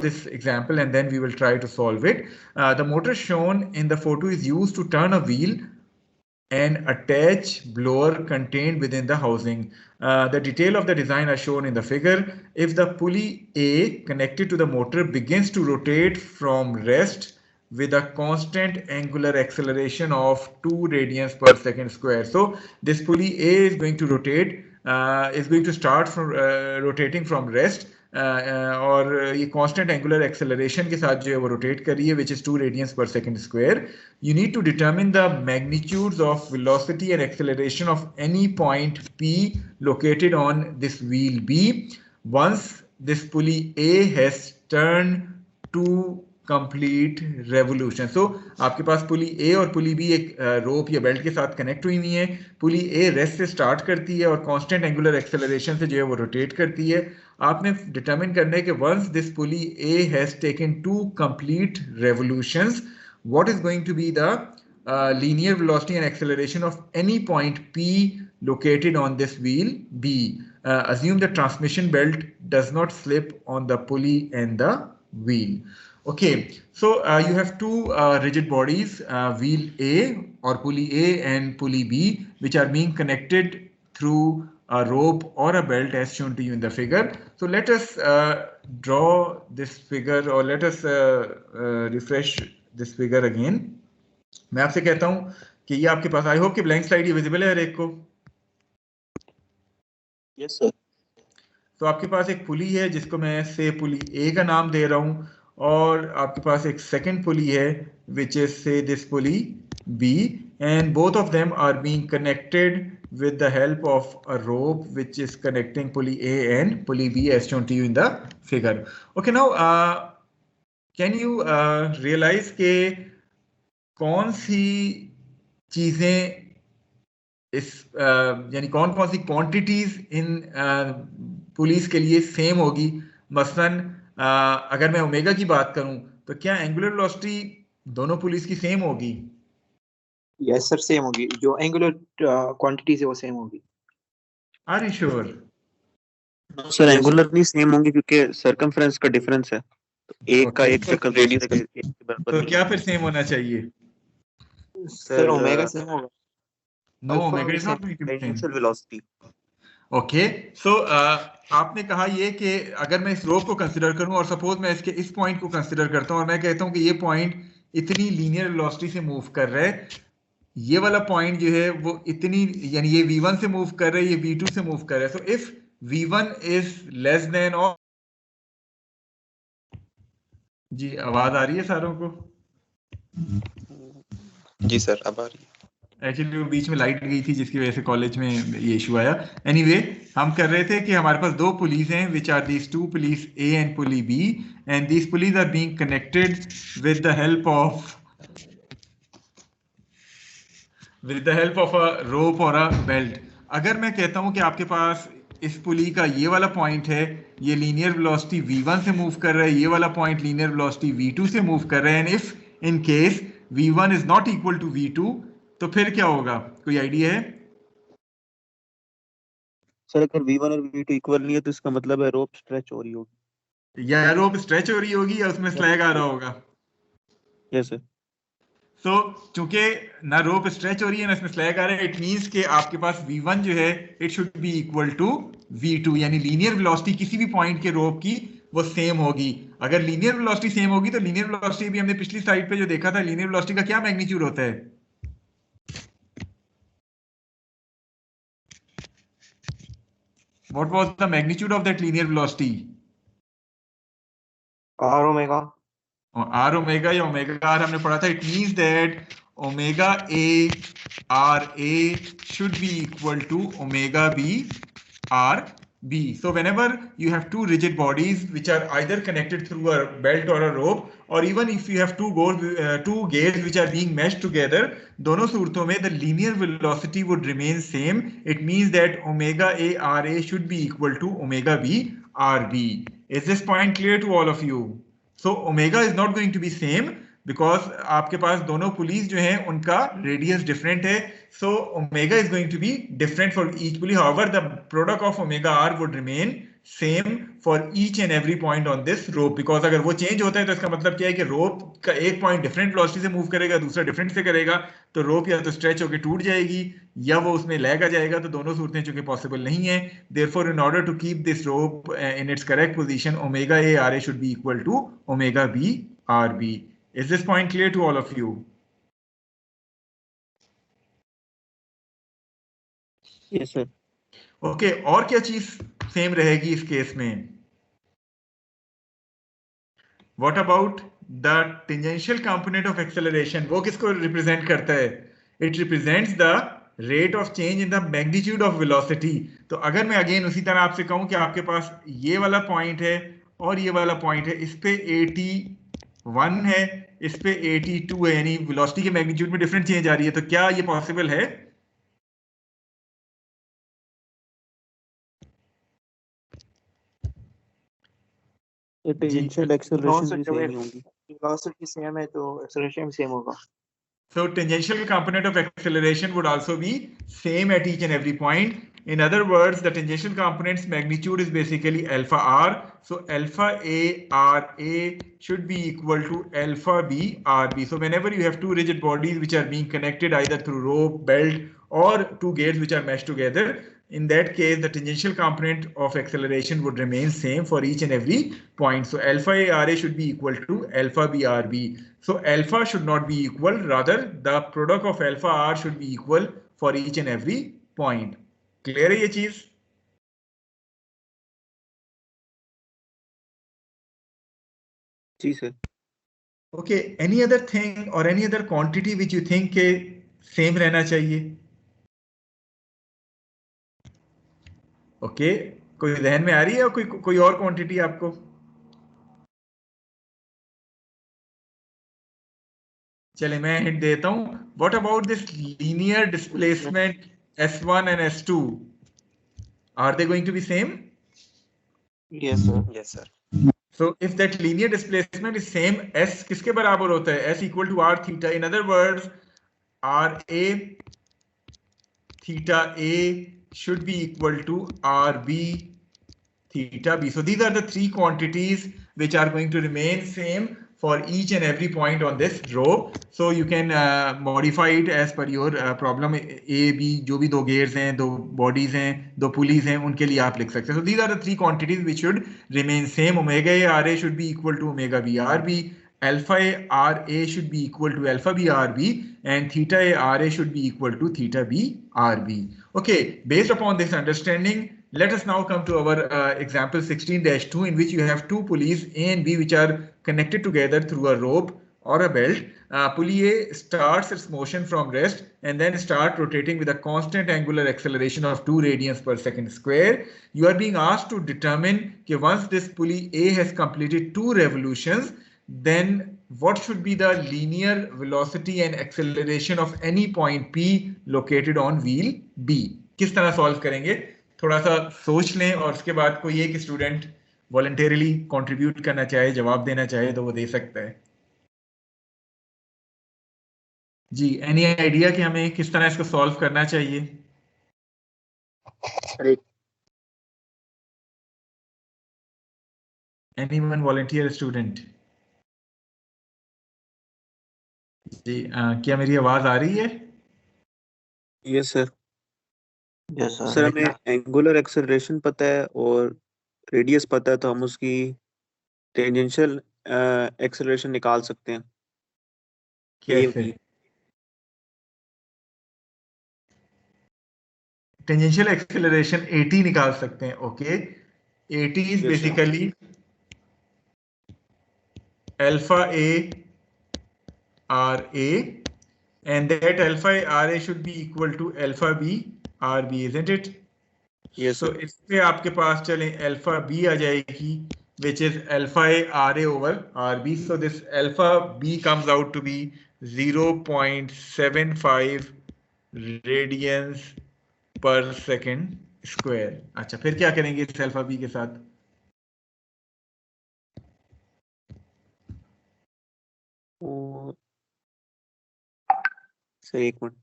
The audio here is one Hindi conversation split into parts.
This example and then we will try to solve it. The motor shown in the photo is used to turn a wheel and attach blower contained within the housing. The detail of the design are shown in the figure. If the pulley A connected to the motor begins to rotate from rest with a constant angular acceleration of 2 radians per second square. So this pulley A is going to rotate, is going to start from rotating from rest. और ये constant angular acceleration के साथ जो है वो rotate कर रही है, which is 2 radians per second square. You need to determine the magnitudes of velocity and acceleration of any point P located on this wheel B once this pulley A has turned to complete revolution. So आपके पास पुली A और पुली B एक रोप या बेल्ट के साथ कनेक्ट हुई हुई है. पुली A रेस्ट से स्टार्ट करती है और कांस्टेंट एंगुलर एक्सेलरेशन से जो है वो रोटेट करती है. आपने डिटरमिन करना है कि once this pulley A has taken 2 complete revolutions, what is going to be the linear velocity and acceleration of any point P located on this wheel B. Assume the transmission belt does not slip on the pulley and the wheel. Okay, so you have two rigid bodies, wheel A or pulley A and pulley B, which are being connected through a rope or a belt as shown to you in the figure. So let us draw this figure, or let us refresh this figure again. मैं आपसे कहता हूं कि ये आपके पास, आई होप कि ब्लैंक स्लाइड ये विजिबल है हर एक को. Yes sir. तो आपके पास एक पुली है जिसको मैं से पुली ए का नाम दे रहा हूं, और आपके पास एक सेकंड पुली है which is say this pulley B, and both of them are being connected with the help of a rope which is connecting pulley A and pulley B as shown to you in the figure. Okay, now can you realize के कौन सी चीजें इस यानी कौन कौन सी क्वांटिटीज इन पुलिस के लिए सेम होगी. मसलन अगर मैं ओमेगा की बात करूं तो क्या एंगुलर वेलोसिटी दोनों पुलिस की सेम होगी? यस सर, सेम होगी. जो एंगुलर क्वांटिटीज है वो सेम होगी. Are you sure? Sir angular नहीं सेम होंगी क्योंकि सर्कमफ्रेंस का डिफरेंस है. तो एक का एक सर्कल रेडियस के बराबर. तो क्या फिर सेम होना चाहिए? सर ओमेगा सेम होगा. No, omega is not initial velocity. Okay, so आपने कहा ये कि अगर मैं इस रोप को कंसीडर करूं और सपोज मैं इसके इस पॉइंट को कंसीडर करता हूं और मैं कहता हूं कि ये पॉइंट इतनी लीनियर वेलोसिटी से मूव कर रहा है, ये वाला पॉइंट जो है वो इतनी, यानी ये v1 से मूव कर रहा है, ये v2 से मूव कर रहा है. So if v1 is less than, और जी आवाज आ रही है सारों को? जी सर अब आ रही है. एक्चुअली वो बीच में लाइट गई थी जिसकी वजह से कॉलेज में ये इशू आया. एनीवे, हम कर रहे थे कि हमारे पास दो पुलिस हैं which are these two pulleys A and pulley B, and these pulleys are being connected with the help of a rope और अ बेल्ट. अगर मैं कहता हूं कि आपके पास इस पुली का ये वाला पॉइंट है, ये लीनियर वेलोसिटी v1 से मूव कर रहा है, ये वाला पॉइंट लीनियर वेलोसिटी v2 से मूव कर रहा है, and if in case v1 is not equal to v2 तो फिर क्या होगा? कोई आइडिया है? सर अगर v1 और v2 इक्वल नहीं है तो इसका मतलब है रोप स्ट्रेच हो रही होगी. या रोप स्ट्रेच हो रही होगी या उसमें स्लैग आ रहा होगा. Yes sir. सो चूंकि ना रोप स्ट्रेच हो रही है ना इसमें स्लैग आ रहा है, इट मींस कि आपके पास v1 जो है it should be equal to v2, यानी लीनियर वेलोसिटी किसी भी पॉइंट के रोप की वो सेम होगी. अगर लीनियर वेलोसिटी सेम होगी तो लीनियर वेलोसिटी भी हमने पिछली स्लाइड पे जो देखा था, लीनियर वेलोसिटी का क्या मैग्नीट्यूड होता है? What was the magnitude of that linear velocity? r omega. r omega या omega r हमने पढ़ा था. It means that omega a r a should be equal to omega b r b. So whenever you have two rigid bodies which are either connected through a belt or a rope, or even if you have two gears which are being meshed together, दोनों सूरतों में the linear velocity would remain same. It means that omega a r a should be equal to omega b r b. Is this point clear to all of you? So omega is not going to be same. Because आपके पास दोनों पुलीज जो हैं उनका रेडियस डिफरेंट है, so omega is going to be different for each pulley, however the product of omega r would remain same for each and every point on this rope, because अगर वो चेंज होता है तो इसका मतलब क्या है कि रोप का एक पॉइंट डिफरेंट वेलोसिटी से मूव करेगा, दूसरा डिफरेंट से करेगा, तो रोप या तो स्ट्रेच होकर टूट जाएगी या वो उसमें लैग आ जाएगा, तो दोनों सूरतें चूंकि पॉसिबल नहीं है, therefore in order to keep this rope in its correct position omega A R A should be equal to omega b are b. Is this point clear to all of you? Yes, sir. Okay, और क्या चीज सेम रहेगी इस केस में? What about the tangential component of acceleration? वो किसको रिप्रेजेंट करता है? It represents the rate of change in the magnitude of velocity. तो अगर मैं अगेन उसी तरह आपसे कहूं कि आपके पास ये वाला पॉइंट है और ये वाला पॉइंट है, इस पे 81 है, इस पे 82 है, यानी वेलोसिटी के मैग्नीट्यूड में डिफरेंट चेंज आ रही है, तो क्या ये पॉसिबल है? टेंजेंशियल एक्सेलरेशन भी सेम ही होगी. वेलोसिटी सेम है तो एक्सेलरेशन भी सेम होगा. So tangential component of acceleration would also be same at each and every point. In other words, the tangential component's magnitude is basically alpha r. So alpha a r a should be equal to alpha b r b. So whenever you have two rigid bodies which are being connected either through rope, belt, or two gates which are meshed together, in that case, the tangential component of acceleration would remain same for each and every point. So alpha a r a should be equal to alpha b r b. So alpha should not be equal, rather the product of alpha r should be equal for each and every point. Clear है ये चीज? जी sir. Okay, any other thing or any other quantity which you think के same रहना चाहिए? Okay, कोई ध्यान में आ रही है और कोई और क्वांटिटी आपको? चले मैं हिंट देता हूं. What about this linear displacement S1 and S2? Are they going to be same? Yes, sir. Yes, sir. So if that linear displacement is same, S किसके बराबर होता है? S equal to R theta. In other words, RA theta A should be equal to RB theta B. So these are the three quantities which are going to remain same for each and every point on this row. So you can modify it as per your problem. A, B, जो भी दो gears हैं, दो bodies हैं, दो pulleys हैं, उनके लिए आप लिख सकते हैं. So these are the three quantities which should remain same. Omega A RA should be equal to omega B RB. Alpha A RA should be equal to alpha B RB, and theta A RA should be equal to theta B RB. Okay, based upon this understanding, let us now come to our example 16-2, in which you have two pulleys A and B which are connected together through a rope or a belt. Pulley A starts its motion from rest and then start rotating with a constant angular acceleration of 2 radians per second square. You are being asked to determine that once this pulley A has completed 2 revolutions, then what should be the linear velocity and acceleration of any point P located on wheel B. किस तरह सॉल्व करेंगे? थोड़ा सा सोच लें और उसके बाद कोई एक स्टूडेंट वॉलंटियरली कंट्रीब्यूट करना चाहे, जवाब देना चाहे तो वो दे सकता है. जी, एनी आइडिया कि हमें किस तरह इसको सॉल्व करना चाहिए? Anyone volunteer student? जी, क्या मेरी आवाज आ रही है? Yes sir. Yes, sir. Sir हमें एंगुलर एक्सेलरेशन पता है और रेडियस पता है, तो हम उसकी टेंजेंशियल एक्सेलरेशन निकाल सकते हैं. कैसे? टेंजेंशियल एक्सेलरेशन 80 निकाल सकते हैं. Okay, 80 is basically alpha A RA, and that alpha A RA should be equal to alpha B RB, isn't it? Yes. So इस पे आपके पास चले alpha B आ जाएगी, which is alpha A RA over RB. So this alpha B comes out to be 0.75 radians per second square. अच्छा, फिर क्या करेंगे इस alpha B के साथ? सर एक मिनट,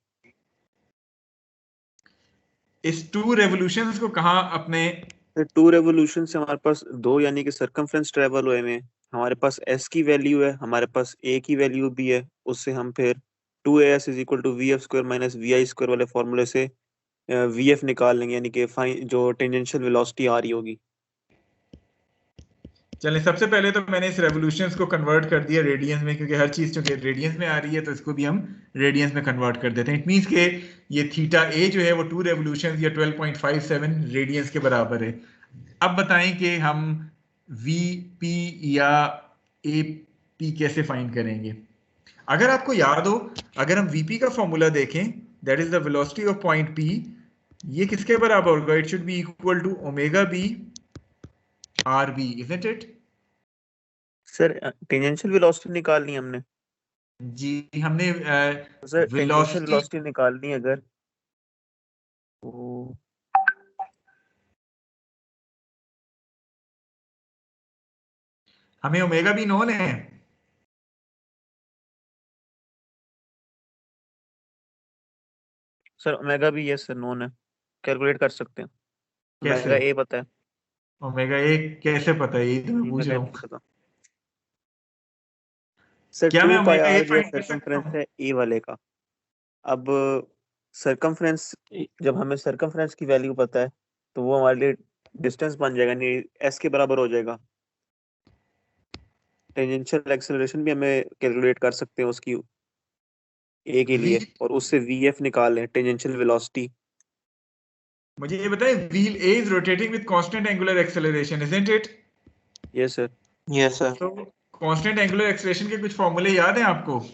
इस 2 रेवोल्यूशंस को कहाँ अपने 2 रेवोल्यूशन से हमारे पास 2 यानी कि सर्कमफ्रेंस ट्रेवल हुए में हमारे पास s की वैल्यू है, हमारे पास a की वैल्यू भी है, उससे हम फिर 2as is equal to vf square minus vi square वाले फॉर्मूले से vf निकाल लेंगे, यानी कि जो टेंजेंशियल वेलोसिटी आ रही होगी। चलें, सबसे पहले तो मैंने इस रेवोल्यूशंस को कन्वर्ट कर दिया रेडियंस में, क्योंकि हर चीज चूंकि रेडियंस में आ रही है तो इसको भी हम रेडियंस में कन्वर्ट कर देते हैं। इट मींस के ये थीटा ए जो है वो 2 रेवोल्यूशंस या 12.57 रेडियंस के बराबर है। अब बताएं कि हम वी पी या ए पी कैसे फाइंड करेंगे। अगर आपको याद हो, अगर हम वीपी का फॉर्मूला देखें, that is the velocity of point P, ये किसके बराबर होगा? It should be equal to omega b R B, isn't it? Sir tangential velocity निकालनी है हमने। जी, हमने सर टेंजेंशियल वेलोसिटी वेलोसिटी निकालनी है अगर तो हमें ओमेगा बी नोन है। सर ओमेगा भी यस सर नोन है, कैलकुलेट कर सकते हैं। कैसे? ओमेगा ए पता है ओमेगा ए कैसे पता है? यही तो मैं जी, पूछ ओमेगा रहा ए हूँ। पता। सर क्या 2 मैं पाई ओमेगा ए आर जो है फाइंड कर सकता सर्कमफ्रेंस हूँ? है ए वाले का। अब सर्कमफ्रेंस, जब हमें सर्कमफ्रेंस की वैल्यू पता है तो वो हमारे लिए डिस्टेंस बन जाएगा, नहीं एस के बराबर हो जाएगा। टेंजेंशियल एक्सेलरेशन भी हमें कैलकुलेट कर सकते हैं उसकी ए के वी लिए, और उससे वी एफ निकाल लें टेंजेंशियल वेलोसिटी। मुझे ये बताएं, wheel A is rotating with constant angular acceleration, isn't it? Yes sir. Yes sir. तो कांस्टेंट एंगुलर एक्सेलरेशन के कुछ फॉर्मूले याद हैं आपको?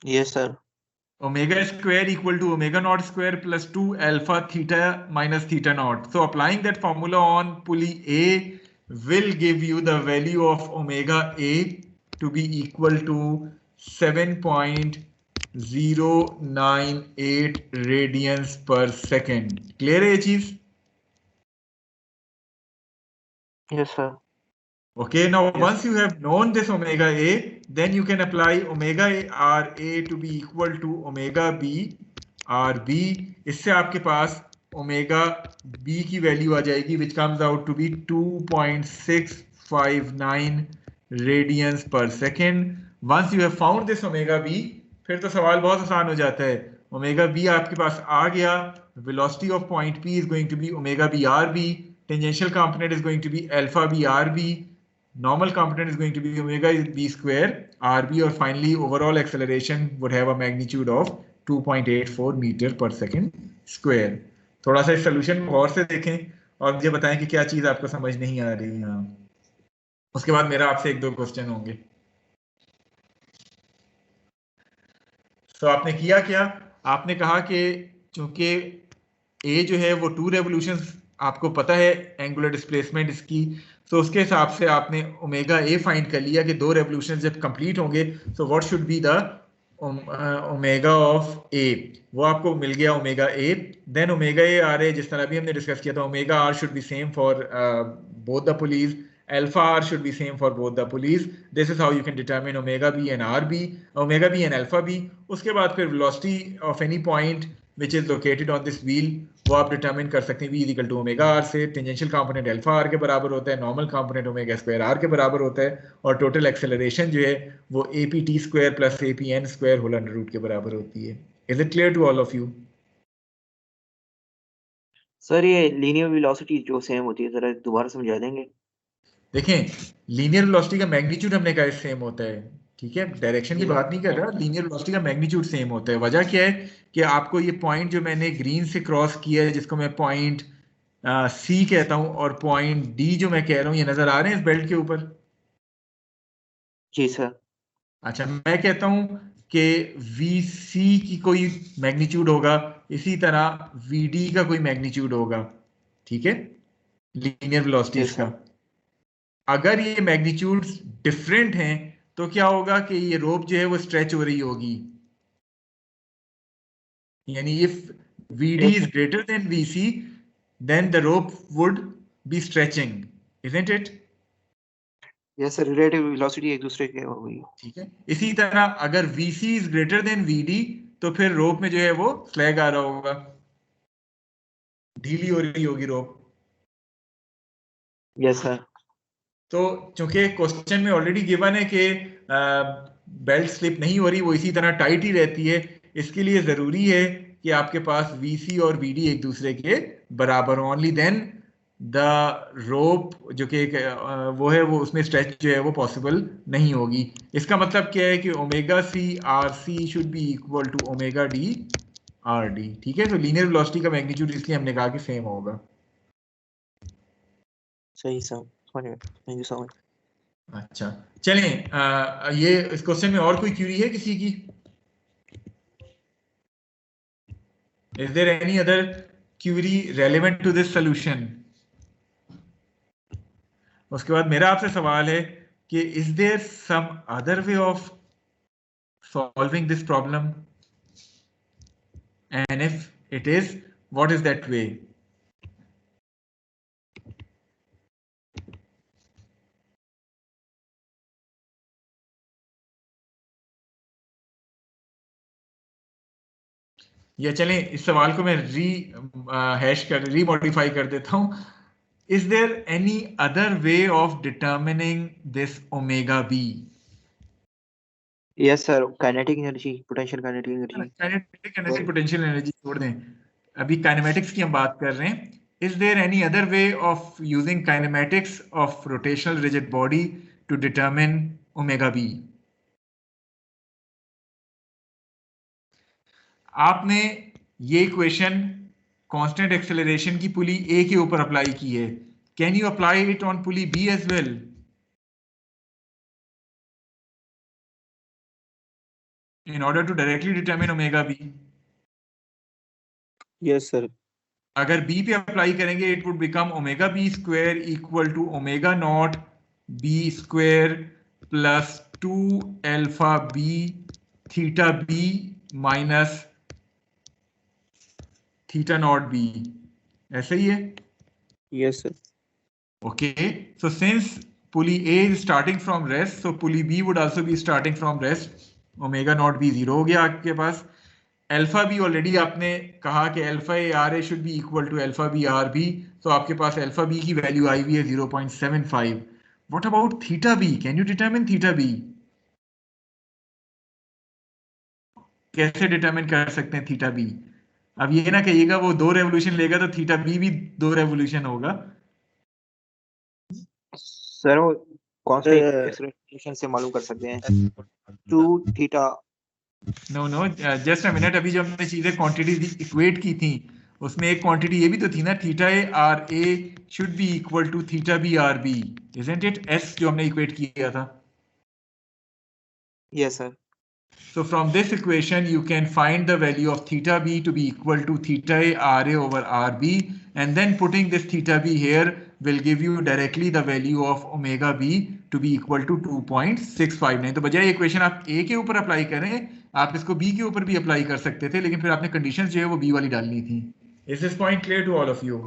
Yes sir. Omega square equal to omega naught square plus 2 alpha theta minus theta naught. So applying that formula on pulley A will give you the value of omega A to be equal to 7.098 radians per second. Clear है ये चीज? Yes sir. Okay, now Yes. once you have known this omega A, then you can apply omega RA to be equal to omega B RB. इससे आपके पास omega B की वैल्यू आ जाएगी which comes out to be 2.659 radians per second. Once you have found this omega B, फिर तो सवाल बहुत आसान हो जाता है। omega B आपके पास आ गया, velocity of point P is going to be omega B RB, tangential component is going to be alpha B RB, normal component is going to be omega b square rb, or finally overall acceleration would have a magnitude of 2.84 meter per second square. थोड़ा सा इस सोल्यूशन को गौर से देखें और मुझे बताएं कि क्या चीज आपको समझ नहीं आ रही है। उसके बाद मेरा आपसे 1-2 क्वेश्चन होंगे। तो आपने किया क्या? आपने कहा कि चूंकि ए जो है वो 2 रेवोल्यूशंस आपको पता है एंगुलर डिस्प्लेसमेंट इसकी, तो उसके हिसाब से आपने ओमेगा ए फाइंड कर लिया कि 2 रेवोल्यूशंस जब कंप्लीट होंगे तो what should be the omega of A, वो आपको मिल गया omega A. Then omega A R A जिस तरह भी हमने डिस्कस किया था, omega R should be same for both the pulleys, alpha r should be same for both the pulleys. This is how you can determine omega b and rb, omega b and alpha b. उसके बाद फिर velocity of any point which is located on this wheel वो आप determine कर सकते हैं v is equal to omega r से। टेंजेंशियल कंपोनेंट alpha r के बराबर होता है, normal component omega square r के बराबर होता है, और टोटल एक्सेलरेशन जो है वो apt square plus apn square whole under root के बराबर होती है। Is it clear to all of you? Sir ये लीनियर वेलोसिटी जो सेम होती है, जरा दोबारा समझा देंगे? देखें, लीनियर वेलोसिटी का मैग्नीट्यूड हमने कहा सेम होता है, ठीक है, डायरेक्शन की बात नहीं कर रहा, लीनियर वेलोसिटी का मैग्नीट्यूड सेम होता है। वजह क्या है कि आपको ये पॉइंट जो मैंने ग्रीन से क्रॉस किया है, जिसको मैं पॉइंट सी कहता हूं, और पॉइंट डी जो मैं कह रहा हूं, ये नजर आ रहे हैं इस बेल्ट के ऊपर? जी सर। अच्छा, मैं कहता हूं कि वी सी की कोई मैग्नीट्यूड होगा, इसी तरह वी डी का कोई मैग्नीट्यूड होगा, ठीक है, लीनियर वेलोसिटीज का। अगर ये मैग्नीट्यूड्स डिफरेंट हैं तो क्या होगा कि ये रोप जो है वो स्ट्रेच हो रही होगी, यानी if VD is greater than VC then the rope would be stretching, isn't it? Yes sir, relative velocity एक दूसरे के हो गई। ठीक है, इसी तरह अगर VC is greater than VD तो फिर रोप में जो है वो स्लैग आ रहा होगा, ढीली हो रही होगी रोप। Yes sir. तो चूंकि क्वेश्चन में ऑलरेडी गिवन है कि बेल्ट स्लिप नहीं हो रही, वो इसी तरह टाइट ही रहती है, इसके लिए जरूरी है कि आपके पास VC और VD एक दूसरे के बराबर हो, ओनली देन द रोप जो कि वो है वो उसमें स्ट्रेच जो है वो पॉसिबल नहीं होगी। इसका मतलब क्या है कि omega C RC should be equal to omega D RD। ठीक है, तो लीनियर वेलोसिटी का मैग्नीट्यूड इसलिए हमने कहा कि सेम होगा। सही sir, thank you so much. अच्छा चलें, ये इस क्वेश्चन में और कोई क्यूरी है किसी की? Is there any other query relevant to this solution? उसके बाद मेरा आपसे सवाल है कि is there some other way of solving this problem? And if it is, what is that way? या चलें इस सवाल को मैं री मॉडिफाई कर देता हूं। Is there any other way of determining this omega b? Yes sir, kinetic energy, potential kinetic energy. Kinetic energy, potential energy छोड़ दें, अभी काइनेमेटिक्स की हम बात कर रहे हैं। Is there any other way of using kinematics of rotational rigid body to determine omega b? आपने ये इक्वेशन कांस्टेंट एक्सेलरेशन की पुली ए के ऊपर अप्लाई की है, can you apply it on pulley B as well? In order to directly determine omega b? Yes sir. अगर b पे अप्लाई करेंगे it would become omega b square equal to omega naught b square plus 2 alpha b theta b minus theta naught b, ऐसे ही है? Yes sir. Okay, so since pulley A is starting from rest, so pulley B would also be starting from rest. Omega naught B 0 हो गया आपके पास। अल्फा बी ऑलरेडी आपने कहा कि alpha A R A should be equal to alpha B are B, तो आपके पास अल्फा बी की वैल्यू आई हुई है 0.75। What about theta B? Can you determine theta B? कैसे डिटरमिन कर सकते हैं थीटा बी? अब ये ना कहिएगा वो 2 रेवोल्यूशन लेगा तो थीटा बी भी 2 रेवोल्यूशन होगा। सर वो कौन से एक्सेलरेशन से मालूम कर सकते हैं? 2 theta. Know just a minute, अभी जो हमने चीजें क्वांटिटी इक्वेट की थी उसमें एक क्वांटिटी ये भी तो थी ना, theta A R A should be equal to theta B R B, isn't it? As जो हमने इक्वेट किया था। Yes sir. So from this equation you can find the value of theta b to be equal to theta a ra over rb, and then putting this theta b here will give you directly the value of omega b to be equal to 2.659। तो बजाय इक्वेशन आप a के ऊपर अप्लाई करें, आप इसको b के ऊपर भी अप्लाई कर सकते थे, लेकिन फिर आपने कंडीशंस जो है वो b वाली डालनी थी। Is this point clear to all of you?